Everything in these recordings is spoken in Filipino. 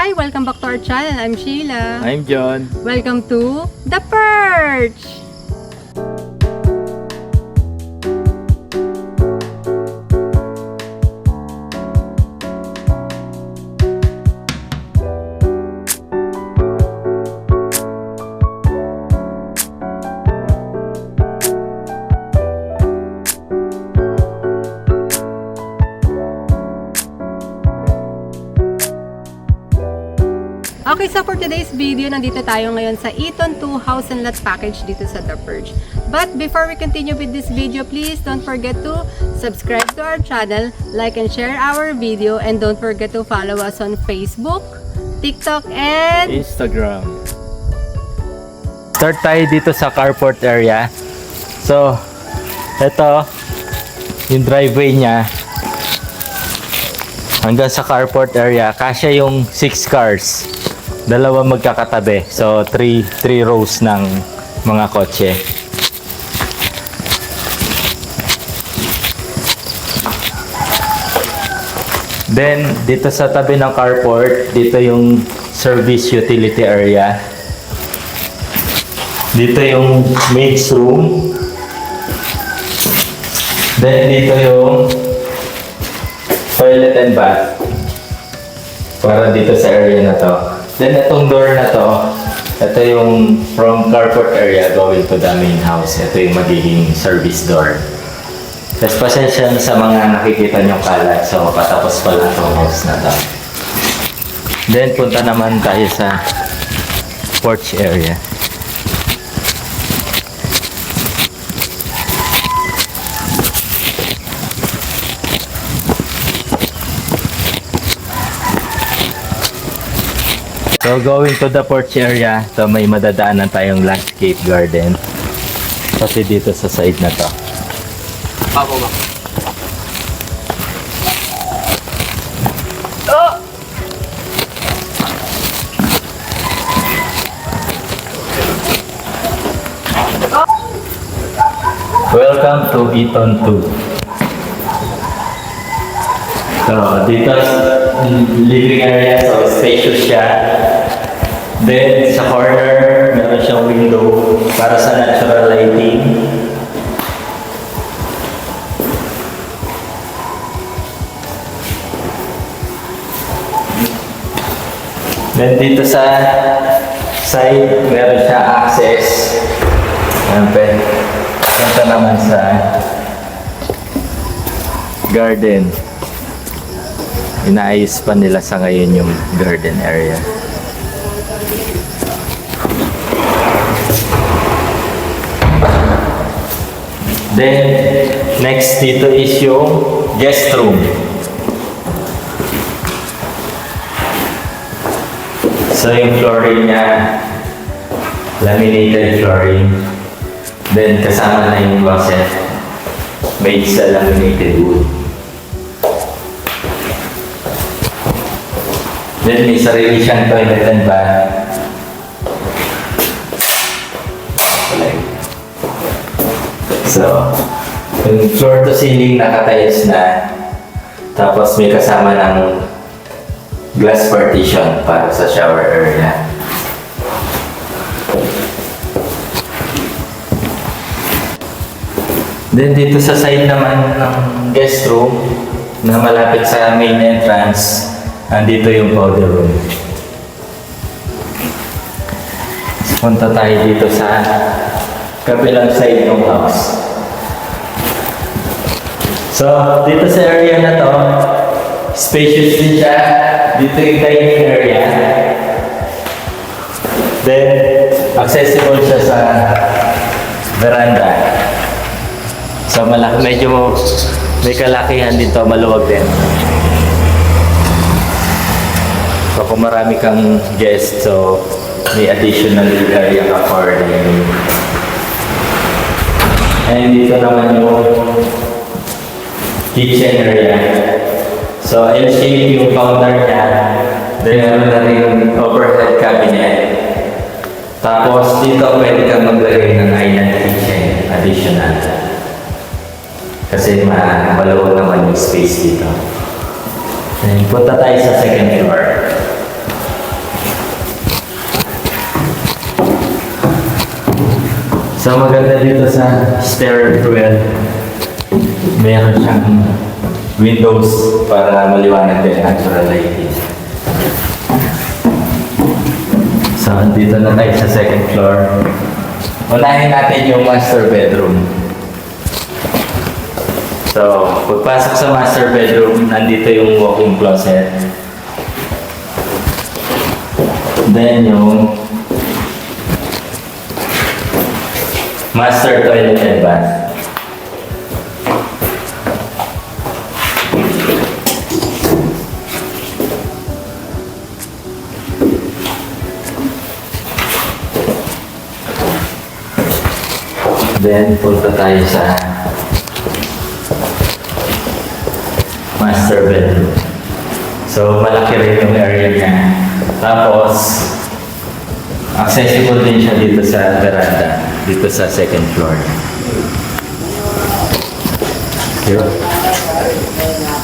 Hi! Welcome back to our channel. I'm Sheila. I'm John. Welcome to The Perch! Okay, so for today's video, nandito tayo ngayon sa Eton 2 House and Lot Package dito sa The Perch. But before we continue with this video, please don't forget to subscribe to our channel, like and share our video, and don't forget to follow us on Facebook, TikTok, and Instagram. Start tayo dito sa carport area. So, ito yung driveway niya hanggang sa carport area. Kasya yung 6 cars. Dalawa magkakatabi. So, 3 rows ng mga kotse. Then, dito sa tabi ng carport, dito yung service utility area. Dito yung maid's room. Then, dito yung toilet and bath. Para dito sa area na to. Then, itong door na to, ito yung from carport area going to the main house. Ito yung magiging service door. Tapos pasensya sa mga nakikita nyong kalat. So, patapos pa lang itong house na to. Then, punta naman tayo sa porch area. So going to the porch area, so may madadaanan tayong landscape garden. Kasi dito sa side na to. Ako ba? Welcome to Eton 2. So dito living area, so spacious siya. Then, sa corner, meron siyang window para sa natural lighting. Then, dito sa side, meron siya access. Siyempre, punta naman sa garden. Inaayos pa nila sa ngayon yung garden area. Then, next dito is yung guest room. So, yung flooring niya, laminated flooring. Then, kasama na yung closet. Made sa laminated wood. Then, may sarili siyang toilet and bath. So, yung floor to ceiling nakatayos na. Tapos may kasama ng glass partition para sa shower area. Then dito sa side naman ng guest room na malapit sa main entrance, andito yung powder room. So, punta tayo dito sa kabilang side ng house. So, dito sa area na to, spacious din siya. Dito yung dining area. Then, accessible siya sa veranda. So, medyo may kalakihan dito, maluwag din. So, kung marami kang guests, so may additional area ka for dining. And dito naman yung kitchen area. So, L-shape yung counter niya. Then, meron na rin yung overhead cabinet. Tapos, dito pwede kang maglagay ng island kitchen additional. Kasi maluwag naman yung space dito. Then, punta tayo sa second floor. So maganda dito sa stairwell, meron siyang windows para maliwanag din natural lighting. So dito na tayo sa second floor. Unahin natin yung master bedroom. So pagpasok sa master bedroom, nandito yung walk-in closet. Then yung master toilet and bath. Then punta tayo sa master bedroom. So malaki rin yung area niya. Tapos accessible din siya dito sa veranda, dito sa second floor. Diba?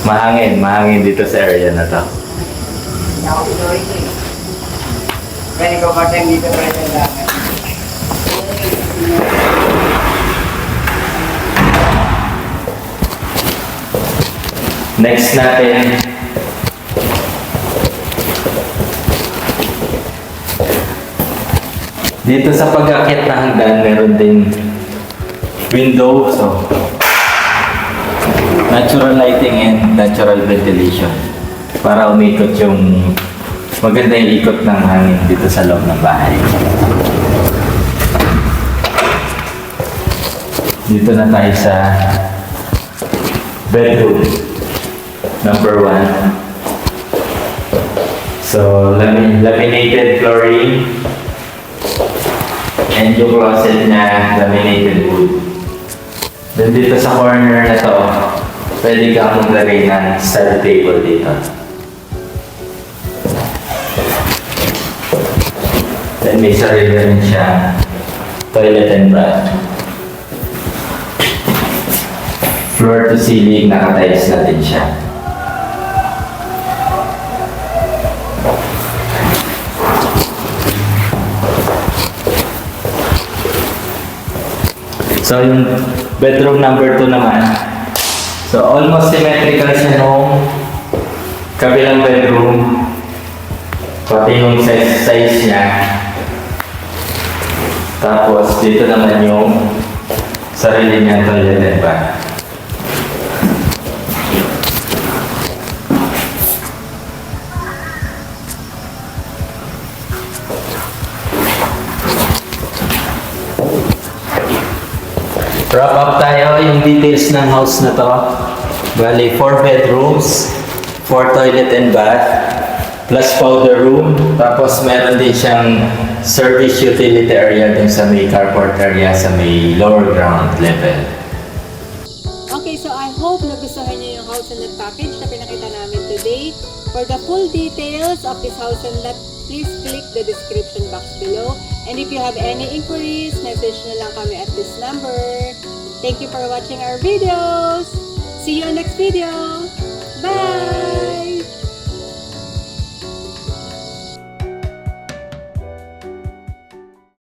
Mahangin dito sa area na to. Pwede ko pa dito pa rin lang. Next natin, dito sa pag-akit na hagdan, meron ding window, so natural lighting and natural ventilation para umikot yung maganda yung ikot ng hangin dito sa loob ng bahay. Dito na tayo sa bedroom number 1. So laminated flooring. And yung closet na laminated wood. Then dito sa corner na to, pwede ka maglagay ng study table dito. Then may sarili rin siya toilet and bath. Floor to ceiling, naka-tiles na din siya. So yung bedroom number 2 naman, so almost symmetrical siya nung kabilang bedroom, pati yung size niya. Tapos dito naman yung sarili niyang toilet and bath. Wrap up tayo yung details ng house na to. Bali, 4 bedrooms, 4 toilet and bath, plus powder room. Tapos meron din siyang service utility area dun sa may carport area sa may lower ground level. Okay, so I hope nagustuhan niyo yung house and lot package na pinakita namin today. For the full details of this house and lot, please click the description box below. And if you have any inquiries, message na lang kami at this number. Thank you for watching our videos. See you on next video. Bye!